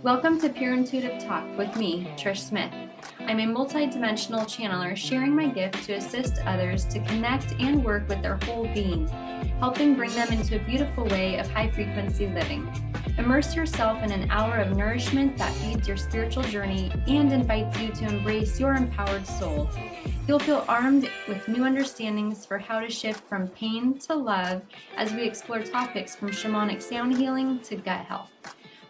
Welcome to Pure Intuitive Talk with me, Trish Smith. I'm a multi-dimensional channeler sharing my gift to assist others to connect and work with their whole being, helping bring them into a beautiful way of high-frequency living. Immerse yourself in an hour of nourishment that feeds your spiritual journey and invites you to embrace your empowered soul. You'll feel armed with new understandings for how to shift from pain to love as we explore topics from shamanic sound healing to gut health.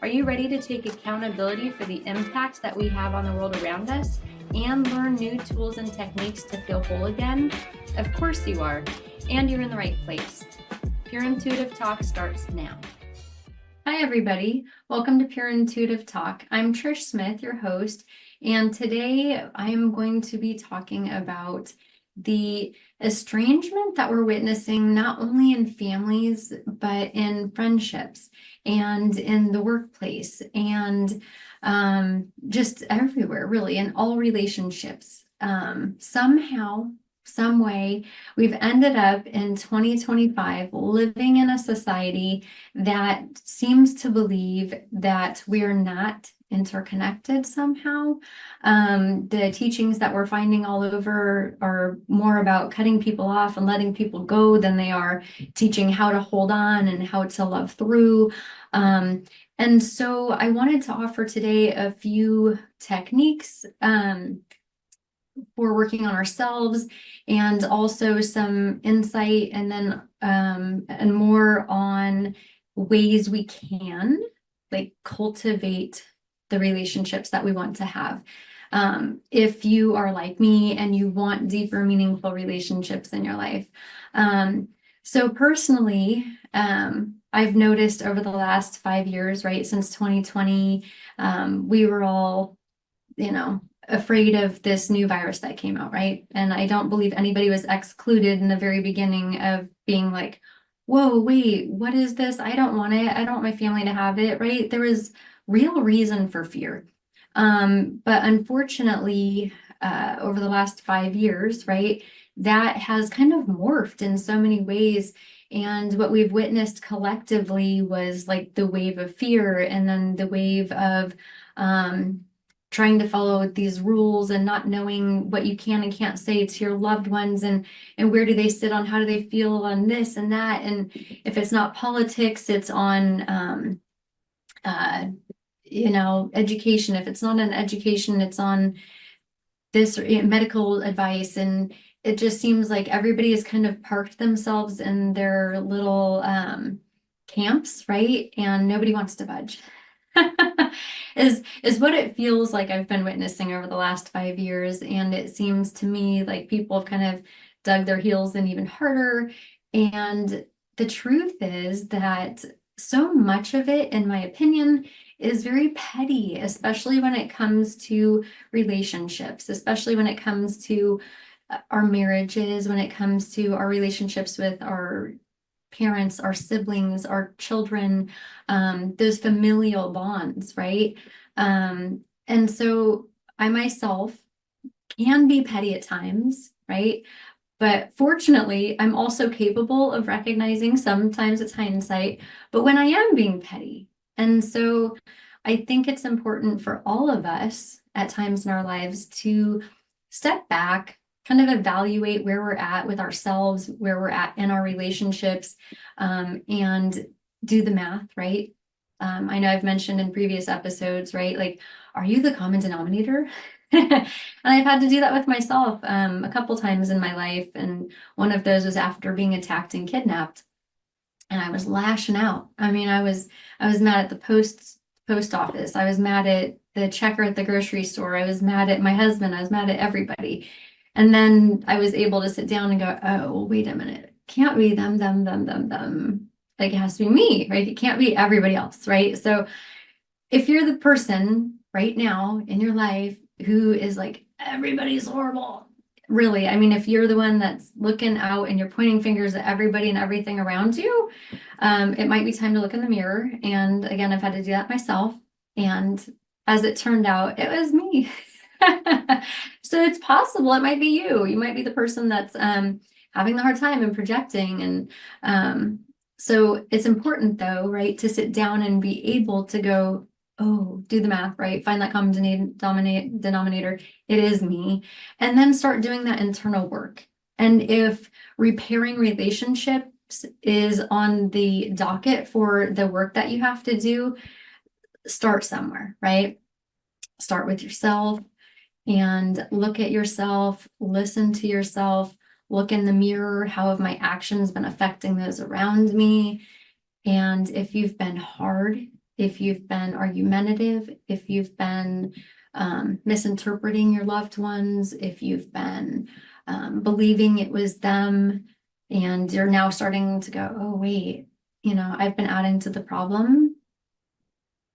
Are you ready to take accountability for the impact that we have on the world around us and learn new tools and techniques to feel whole again? Of course you are, and you're in the right place. Pure Intuitive Talk starts now. Hi, everybody. Welcome to Pure Intuitive Talk. I'm Trish Smith, your host, and today I'm going to be talking about the estrangement that we're witnessing not only in families, but in friendships and in the workplace and just everywhere, really, in all relationships. Somehow, some way, we've ended up in 2025 living in a society that seems to believe that we are not interconnected somehow. The teachings that we're finding all over are more about cutting people off and letting people go than they are teaching how to hold on and how to love through. And so I wanted to offer today a few techniques for working on ourselves, and also some insight and then and more on ways we can cultivate the relationships that we want to have. If you are like me and you want deeper, meaningful relationships in your life. So personally, I've noticed over the last 5 years, right, since 2020, we were all, afraid of this new virus that came out, right? And I don't believe anybody was excluded in the very beginning of being like, whoa, wait, what is this? I don't want it. I don't want my family to have it, right? There was real reason for fear. But unfortunately, over the last 5 years, right, that has kind of morphed in so many ways. And what we've witnessed collectively was like the wave of fear, and then the wave of trying to follow these rules and not knowing what you can and can't say to your loved ones, and where do they sit on how do they feel on this and that. And if it's not politics, it's on education. If it's not an education, it's on this medical advice. And it just seems like everybody has kind of parked themselves in their little camps, right? And nobody wants to budge. is what it feels like I've been witnessing over the last 5 years. And it seems to me like people have kind of dug their heels in even harder. And the truth is that so much of it, in my opinion, is very petty, especially when it comes to relationships, especially when it comes to our marriages, when it comes to our relationships with our parents, our siblings, our children, those familial bonds, right? And so I myself can be petty at times, right? But fortunately, I'm also capable of recognizing, sometimes it's hindsight, but when I am being petty. And so I think it's important for all of us at times in our lives to step back, kind of evaluate where we're at with ourselves, where we're at in our relationships, and do the math, right? I know I've mentioned in previous episodes, right? Like, are you the common denominator? And I've had to do that with myself a couple times in my life. And one of those was after being attacked and kidnapped. And I was lashing out. I mean, I was mad at the post office. I was mad at the checker at the grocery store. I was mad at my husband. I was mad at everybody. And then I was able to sit down and go, oh, well, wait a minute. It can't be them. Like, it has to be me, right? It can't be everybody else, right? So if you're the person right now in your life who is like, everybody's horrible, really, I mean, if you're the one that's looking out and you're pointing fingers at everybody and everything around you, it might be time to look in the mirror. And again, I've had to do that myself. And as it turned out, it was me. So it's possible it might be you. You might be the person that's having the hard time and projecting. And so it's important, though, right, to sit down and be able to go, oh, do the math, right? Find that common denominator. It is me. And then start doing that internal work. And if repairing relationships is on the docket for the work that you have to do, start somewhere, right? Start with yourself and look at yourself, listen to yourself, look in the mirror. How have my actions been affecting those around me? And if you've been hard, if you've been argumentative, if you've been misinterpreting your loved ones, if you've been believing it was them, and you're now starting to go, oh, wait, I've been adding to the problem.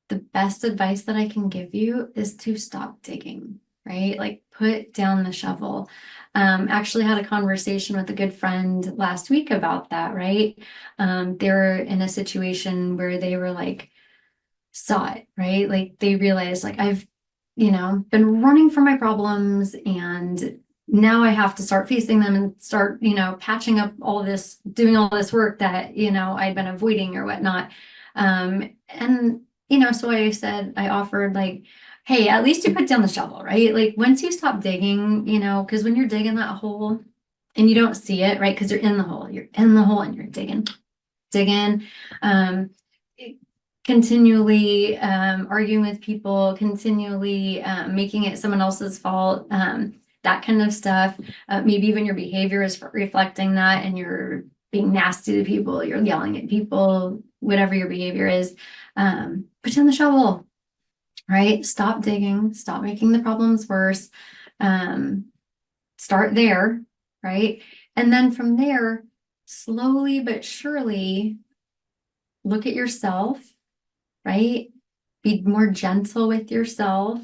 The best advice that I can give you is to stop digging, right? Like put down the shovel. Actually had a conversation with a good friend last week about that, right? They were in a situation where they were like, saw it, right? Like they realized like I've, been running from my problems and now I have to start facing them and start, patching up all this, doing all this work that, I'd been avoiding or whatnot. And so I offered like, hey, at least you put down the shovel, right? Like once you stop digging, because when you're digging that hole and you don't see it, right? Because you're in the hole and you're digging, um, continually arguing with people, continually making it someone else's fault, that kind of stuff. Maybe even your behavior is reflecting that and you're being nasty to people, you're yelling at people, whatever your behavior is. Put down the shovel, right? Stop digging, stop making the problems worse. Start there, right? And then from there, slowly but surely look at yourself, right? Be more gentle with yourself.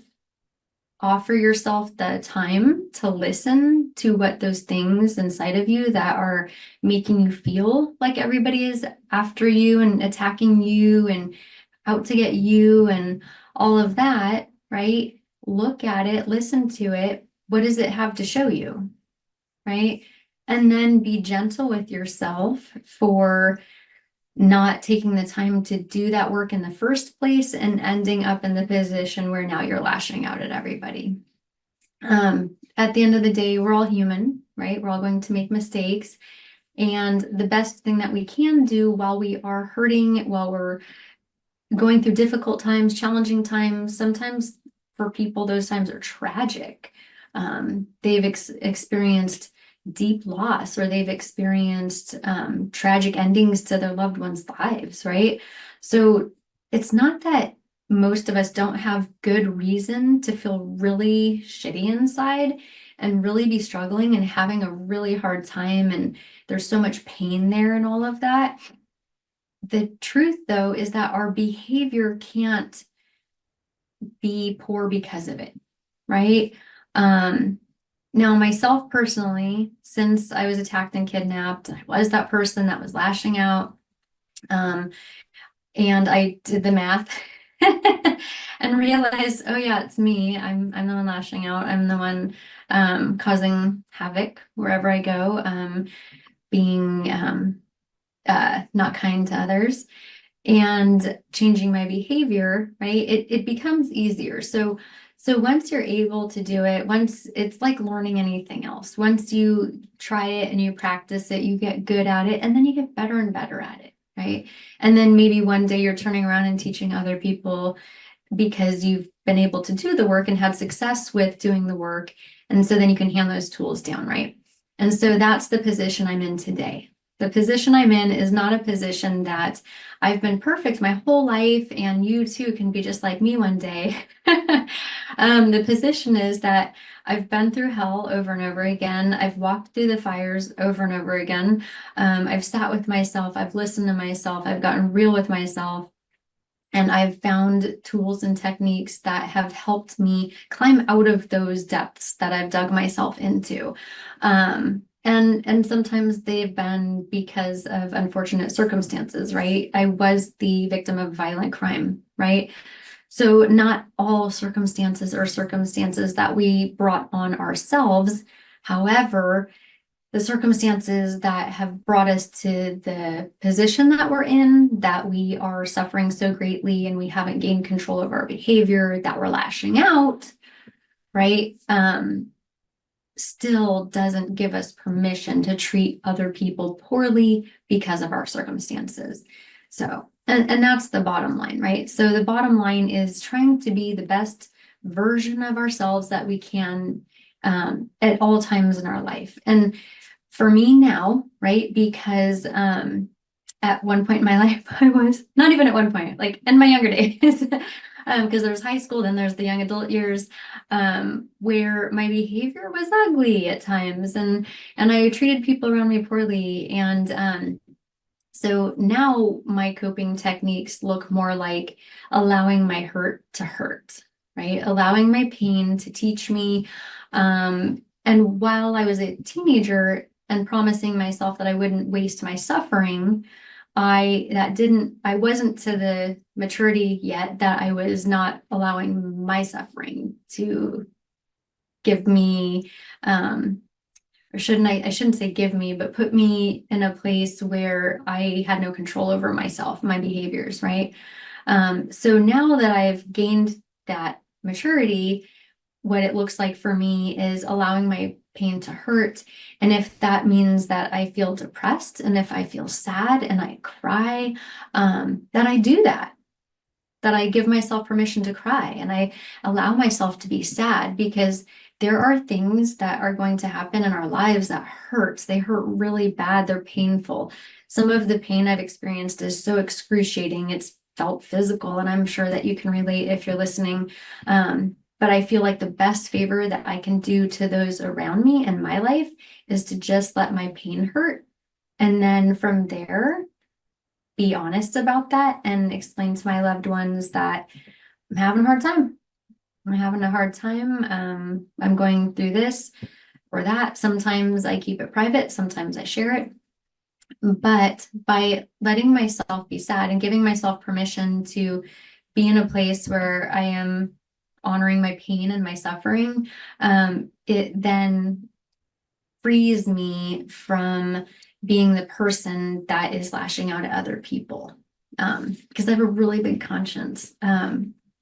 Offer yourself the time to listen to what those things inside of you that are making you feel like everybody is after you and attacking you and out to get you and all of that, right? Look at it, listen to it. What does it have to show you, right? And then be gentle with yourself for not taking the time to do that work in the first place and ending up in the position where now you're lashing out at everybody. At the end of the day, we're all human, right? We're all going to make mistakes. And the best thing that we can do while we are hurting, while we're going through difficult times, challenging times, sometimes for people, those times are tragic. They've experienced deep loss or they've experienced tragic endings to their loved ones' lives, right? So it's not that most of us don't have good reason to feel really shitty inside and really be struggling and having a really hard time, and there's so much pain there and all of that. The truth, though, is that our behavior can't be poor because of it, right? Now, myself personally, since I was attacked and kidnapped, I was that person that was lashing out. And I did the math and realized, oh yeah, it's me. I'm the one lashing out. I'm the one causing havoc wherever I go, being not kind to others and changing my behavior, right? It becomes easier. So once you're able to do it, once it's like learning anything else, once you try it and you practice it, you get good at it, and then you get better and better at it, right? And then maybe one day you're turning around and teaching other people because you've been able to do the work and had success with doing the work. And so then you can hand those tools down, right? And so that's the position I'm in today. The position I'm in is not a position that I've been perfect my whole life, and you too can be just like me one day. The position is that I've been through hell over and over again. I've walked through the fires over and over again. I've sat with myself. I've listened to myself. I've gotten real with myself. And I've found tools and techniques that have helped me climb out of those depths that I've dug myself into. And sometimes they've been because of unfortunate circumstances, right? I was the victim of violent crime, right? So not all circumstances are circumstances that we brought on ourselves. However, the circumstances that have brought us to the position that we're in, that we are suffering so greatly and we haven't gained control of our behavior, that we're lashing out, right? Still doesn't give us permission to treat other people poorly because of our circumstances. So, and that's the bottom line, right? So the bottom line is trying to be the best version of ourselves that we can at all times in our life. And for me now, right, because at one point in my life, I was not even at one point, like in my younger days, because there's high school, then there's the young adult years, where my behavior was ugly at times, and I treated people around me poorly. And so now my coping techniques look more like allowing my hurt to hurt, right? Allowing my pain to teach me. And while I was a teenager and promising myself that I wouldn't waste my suffering, I wasn't to the maturity yet that I was not allowing my suffering to give me, or I shouldn't say give me, but put me in a place where I had no control over myself, my behaviors, right? So now that I've gained that maturity, what it looks like for me is allowing my pain to hurt. And if that means that I feel depressed and if I feel sad and I cry, that I do that I give myself permission to cry and I allow myself to be sad, because there are things that are going to happen in our lives that hurts. They hurt really bad. They're painful. Some of the pain I've experienced is so excruciating. It's felt physical, and I'm sure that you can relate if you're listening. But I feel like the best favor that I can do to those around me in my life is to just let my pain hurt. And then from there, be honest about that and explain to my loved ones that I'm having a hard time. I'm having a hard time. I'm going through this or that. Sometimes I keep it private. Sometimes I share it. But by letting myself be sad and giving myself permission to be in a place where I am honoring my pain and my suffering, it then frees me from being the person that is lashing out at other people. Because I have a really big conscience. I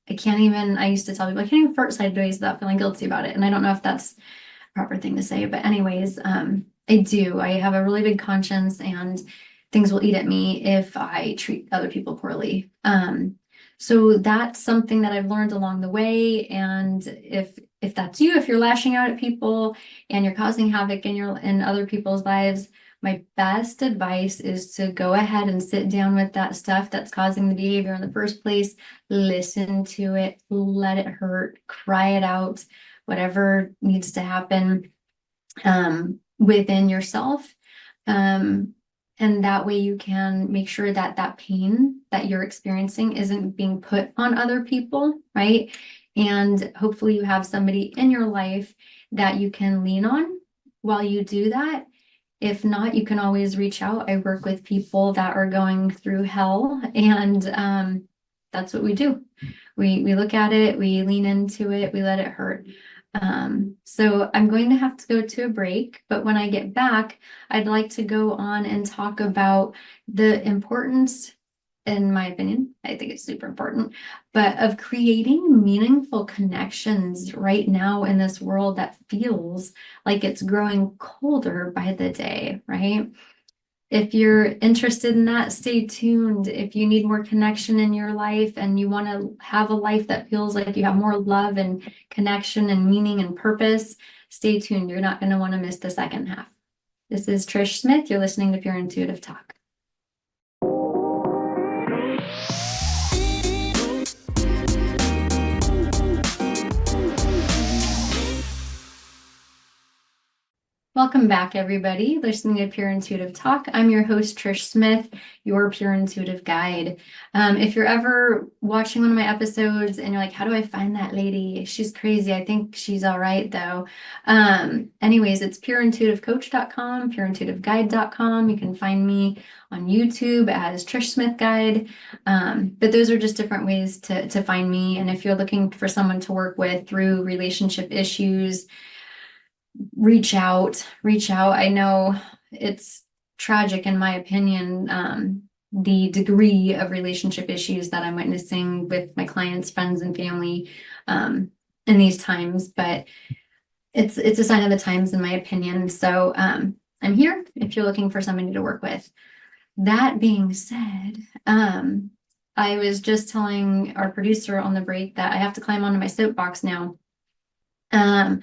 used to tell people I can't even fart sideways without feeling guilty about it. And I don't know if that's a proper thing to say, but anyways, I do. I have a really big conscience, and things will eat at me if I treat other people poorly. So that's something that I've learned along the way. And if that's you, if you're lashing out at people and you're causing havoc in other people's lives, my best advice is to go ahead and sit down with that stuff that's causing the behavior in the first place, listen to it, let it hurt, cry it out, whatever needs to happen within yourself. And that way you can make sure that that pain that you're experiencing isn't being put on other people, right? And hopefully you have somebody in your life that you can lean on while you do that. If not, you can always reach out. I work with people that are going through hell, and that's what we do. We look at it, we lean into it, we let it hurt. So I'm going to have to go to a break, but when I get back, I'd like to go on and talk about the importance, in my opinion, I think it's super important, but of creating meaningful connections right now in this world that feels like it's growing colder by the day, right? If you're interested in that, stay tuned. If you need more connection in your life and you want to have a life that feels like you have more love and connection and meaning and purpose, stay tuned. You're not going to want to miss the second half. This is Trish Smith. You're listening to Pure Intuitive Talk. Welcome back, everybody, listening to Pure Intuitive Talk. I'm your host, Trish Smith, your Pure Intuitive Guide. If you're ever watching one of my episodes and you're like, how do I find that lady? She's crazy. I think she's all right, though. Anyways, it's pureintuitivecoach.com, pureintuitiveguide.com. You can find me on YouTube as Trish Smith Guide. But those are just different ways to find me. And if you're looking for someone to work with through relationship issues, reach out, reach out. I know it's tragic in my opinion, the degree of relationship issues that I'm witnessing with my clients, friends, and family, in these times, but it's a sign of the times in my opinion. So I'm here if you're looking for somebody to work with. That being said, I was just telling our producer on the break that I have to climb onto my soapbox now. Um,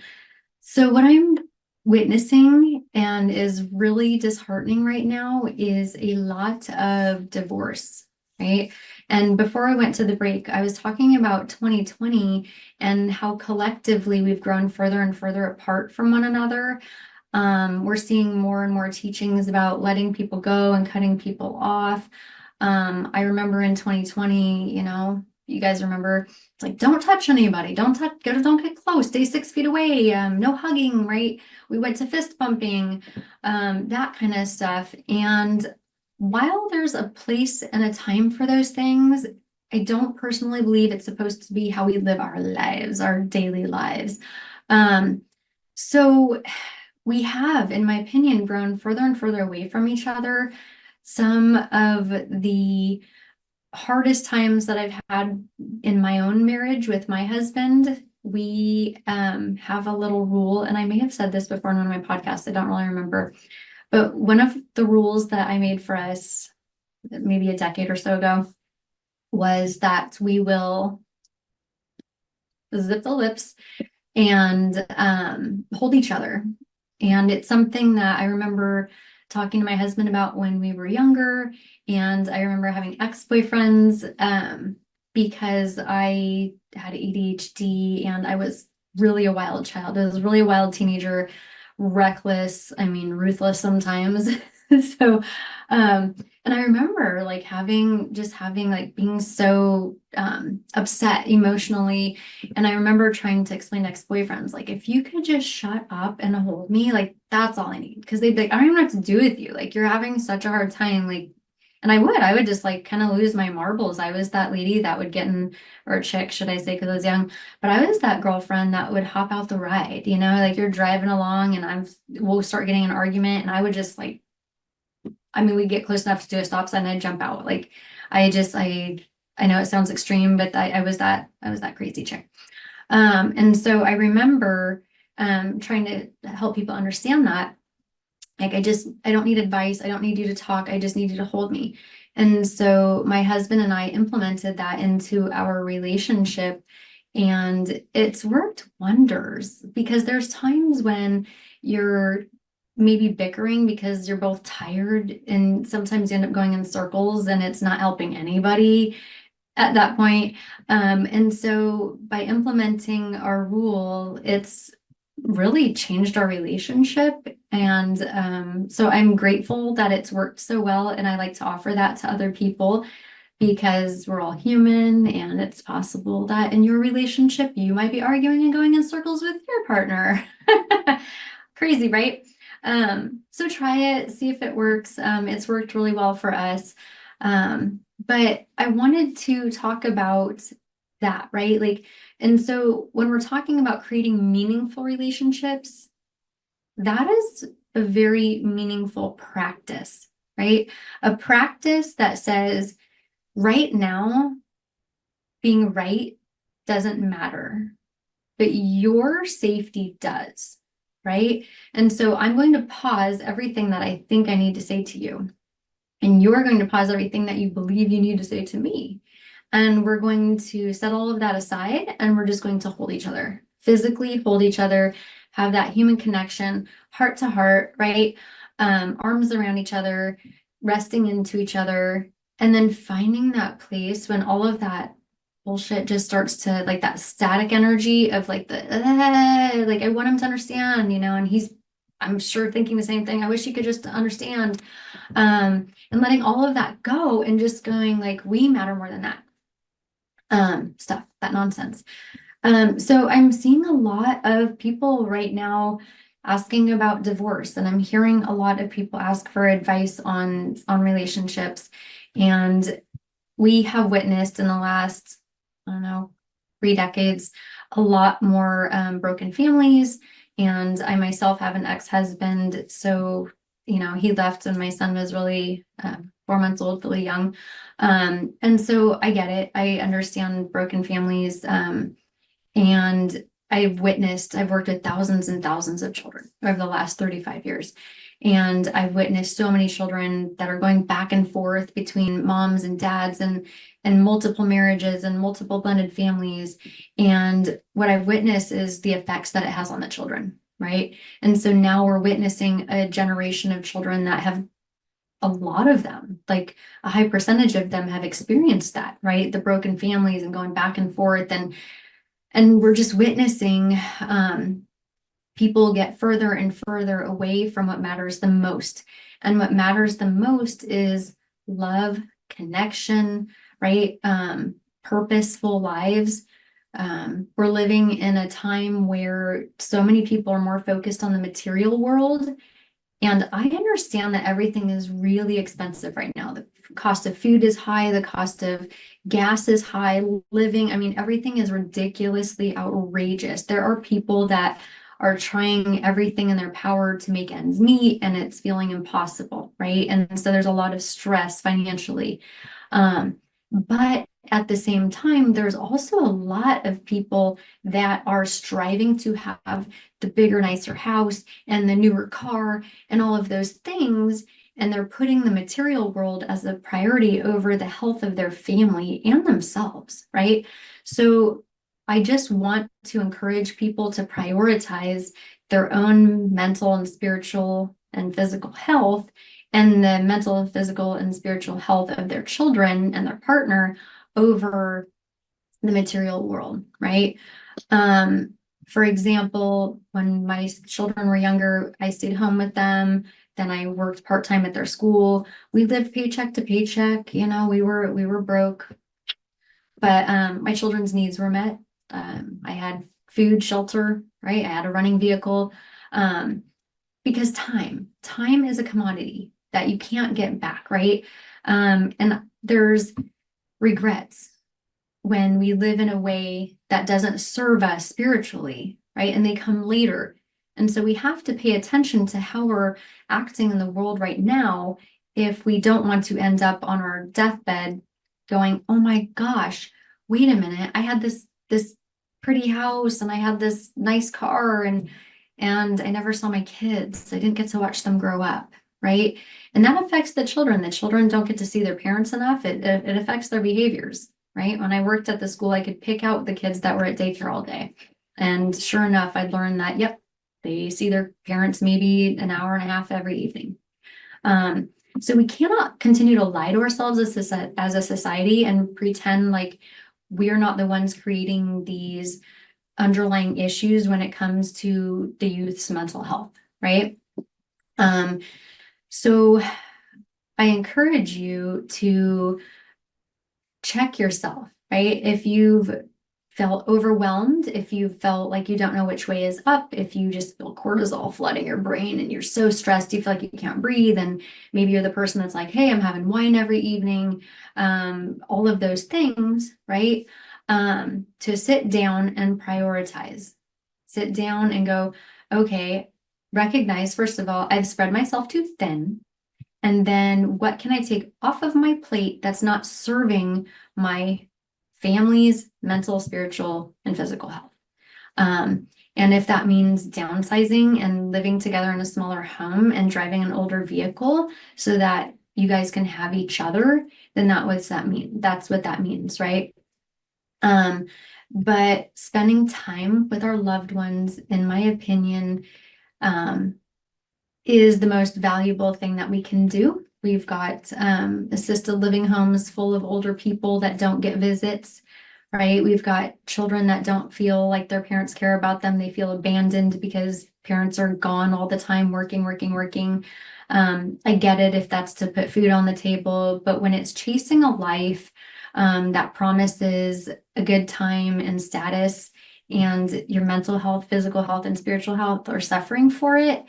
so what I'm witnessing and is really disheartening right now is a lot of divorce, right? And before I went to the break, I was talking about 2020 and how collectively we've grown further and further apart from one another. We're seeing more and more teachings about letting people go and cutting people off. I remember in 2020, you guys remember, it's like, don't touch anybody, don't get close, stay 6 feet away, no hugging, right? We went to fist bumping, that kind of stuff. And while there's a place and a time for those things, I don't personally believe it's supposed to be how we live our lives, our daily lives. So we have, in my opinion, grown further and further away from each other. Some of the hardest times that I've had in my own marriage with my husband, we have a little rule, and I may have said this before in one of my podcasts, I don't really remember, but one of the rules that I made for us maybe a decade or so ago was that we will zip the lips and hold each other. And it's something that I remember talking to my husband about when we were younger. And I remember having ex-boyfriends because I had ADHD and I was really a wild child. I was really a wild teenager, reckless, I mean, ruthless sometimes. So, and I remember like having like being so upset emotionally. And I remember trying to explain to ex-boyfriends, like, if you could just shut up and hold me, like, that's all I need. Because they'd be like, I don't even know what to do with you. Like, you're having such a hard time. Like, and I would just like kind of lose my marbles. I was that lady that would get in, or chick, should I say, because I was young, but I was that girlfriend that would hop out the ride, like you're driving along and we'll start getting an argument and I would just like, I mean, we get close enough to do a stop sign and I'd jump out. Like, I know it sounds extreme, but I was that crazy chick. And so I remember trying to help people understand that. Like, I don't need advice. I don't need you to talk. I just need you to hold me. And so my husband and I implemented that into our relationship, and it's worked wonders because there's times when you're maybe bickering because you're both tired, and sometimes you end up going in circles and it's not helping anybody at that point. And so by implementing our rule, it's really changed our relationship. And so I'm grateful that it's worked so well. And I like to offer that to other people because we're all human, and it's possible that in your relationship, you might be arguing and going in circles with your partner. Crazy, right? So try it, see if it works. It's worked really well for us. But I wanted to talk about that, right? Like, and so when we're talking about creating meaningful relationships, that is a very meaningful practice, right? A practice that says, right now, being right doesn't matter, but your safety does, right? And so I'm going to pause everything that I think I need to say to you. And you're going to pause everything that you believe you need to say to me. And we're going to set all of that aside, and we're just going to hold each other, physically hold each other, have that human connection, heart to heart, right? Arms around each other, resting into each other, and then finding that place when all of that bullshit just starts to, like, that static energy of like like, I want him to understand, and he's, I'm sure, thinking the same thing. I wish he could just understand. And letting all of that go and just going like, we matter more than that stuff, that nonsense. So I'm seeing a lot of people right now asking about divorce, and I'm hearing a lot of people ask for advice on relationships. And we have witnessed in the last, I don't know, 3 decades, a lot more broken families And I myself have an ex-husband. So, he left when my son was really 4 months old, really young. And so I get it. I understand broken families. And I've worked with thousands and thousands of children over the last 35 years. And I've witnessed so many children that are going back and forth between moms and dads and multiple marriages and multiple blended families. And what I've witnessed is the effects that it has on the children, right? And so now we're witnessing a generation of children that have, a lot of them, like a high percentage of them, have experienced that, right? The broken families and going back and forth, and we're just witnessing people get further and further away from what matters the most. And what matters the most is love, connection, right? Purposeful lives. We're living in a time where so many people are more focused on the material world. And I understand that everything is really expensive right now. The cost of food is high, the cost of gas is high, living, I mean, everything is ridiculously outrageous. There are people that are trying everything in their power to make ends meet, and it's feeling impossible, right? And so there's a lot of stress financially. But at the same time, there's also a lot of people that are striving to have the bigger, nicer house and the newer car and all of those things. And they're putting the material world as a priority over the health of their family and themselves, right? So I just want to encourage people to prioritize their own mental and spiritual and physical health, and the mental, physical, and spiritual health of their children and their partner over the material world, right? For example, when my children were younger, I stayed home with them. Then I worked part-time at their school. We lived paycheck to paycheck. We were broke, but my children's needs were met. I had food, shelter, right? I had a running vehicle. Because time is a commodity that you can't get back, right? And there's regrets when we live in a way that doesn't serve us spiritually, right? And they come later. And so we have to pay attention to how we're acting in the world right now if we don't want to end up on our deathbed going, oh my gosh, wait a minute, I had this pretty house and I had this nice car and I never saw my kids. I didn't get to watch them grow up, right? And that affects the children. The children don't get to see their parents enough. It affects their behaviors, right? When I worked at the school, I could pick out the kids that were at daycare all day. And sure enough, I'd learned that, yep, they see their parents maybe an hour and a half every evening. So we cannot continue to lie to ourselves as a society and pretend like we're not the ones creating these underlying issues when it comes to the youth's mental health, right? So I encourage you to check yourself, right? If you've felt overwhelmed, if you felt like you don't know which way is up, if you just feel cortisol flooding your brain and you're so stressed, you feel like you can't breathe, and maybe you're the person that's like, hey, I'm having wine every evening, all of those things, right? To sit down and prioritize. Sit down and go, okay, recognize, first of all, I've spread myself too thin. And then what can I take off of my plate that's not serving my family's mental, spiritual, and physical health? And if that means downsizing and living together in a smaller home and driving an older vehicle so that you guys can have each other, then that's what that means, right? But spending time with our loved ones, in my opinion, is the most valuable thing that we can do. We've got assisted living homes full of older people that don't get visits, right? We've got children that don't feel like their parents care about them. They feel abandoned because parents are gone all the time, working. I get it if that's to put food on the table, but when it's chasing a life that promises a good time and status, and your mental health, physical health, and spiritual health are suffering for it,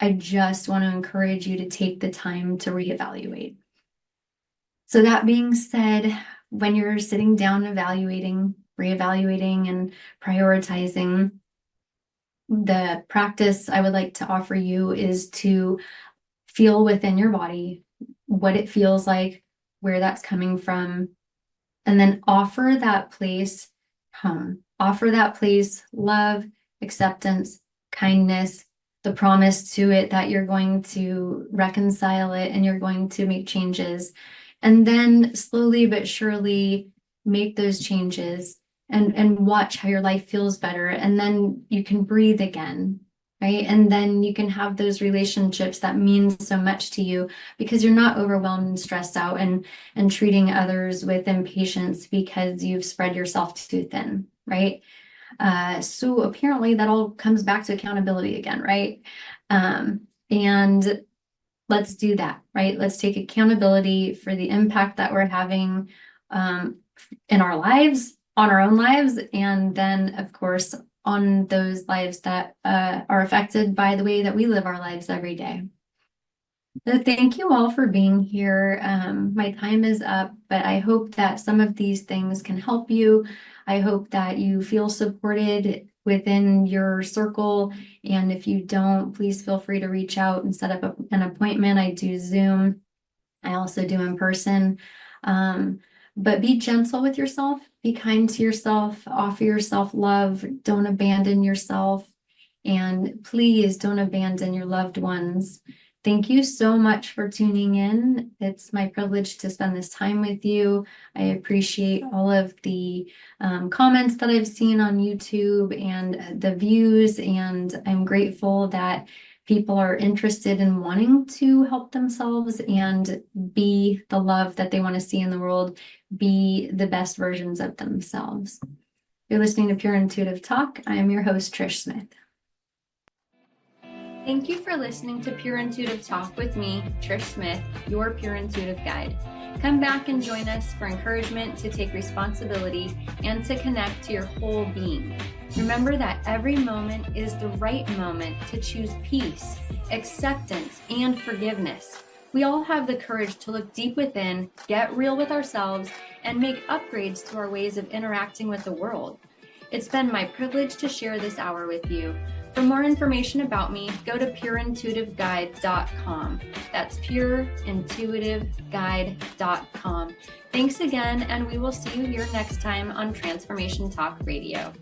I just want to encourage you to take the time to reevaluate. So that being said, when you're sitting down evaluating, reevaluating, and prioritizing, the practice I would like to offer you is to feel within your body what it feels like, where that's coming from, and then offer that place home. Offer that place love, acceptance, kindness, the promise to it that you're going to reconcile it and you're going to make changes. And then slowly but surely make those changes and watch how your life feels better. And then you can breathe again, right? And then you can have those relationships that mean so much to you because you're not overwhelmed and stressed out and treating others with impatience because you've spread yourself too thin, right? So apparently that all comes back to accountability again, right? And let's do that, right? Let's take accountability for the impact that we're having in our lives, on our own lives, and then, of course, on those lives that are affected by the way that we live our lives every day. So thank you all for being here. My time is up, but I hope that some of these things can help you. I hope that you feel supported within your circle. And if you don't, please feel free to reach out and set up an appointment. I do Zoom. I also do in person. But be gentle with yourself, be kind to yourself, offer yourself love, don't abandon yourself, and please don't abandon your loved ones. Thank you so much for tuning in. It's my privilege to spend this time with you. I appreciate all of the comments that I've seen on YouTube and the views, and I'm grateful that people are interested in wanting to help themselves and be the love that they want to see in the world, be the best versions of themselves. You're listening to Pure Intuitive Talk. I am your host, Trish Smith. Thank you for listening to Pure Intuitive Talk with me, Trish Smith, your Pure Intuitive Guide. Come back and join us for encouragement to take responsibility and to connect to your whole being. Remember that every moment is the right moment to choose peace, acceptance, and forgiveness. We all have the courage to look deep within, get real with ourselves, and make upgrades to our ways of interacting with the world. It's been my privilege to share this hour with you. For more information about me, go to pureintuitiveguide.com. That's pureintuitiveguide.com. Thanks again, and we will see you here next time on Transformation Talk Radio.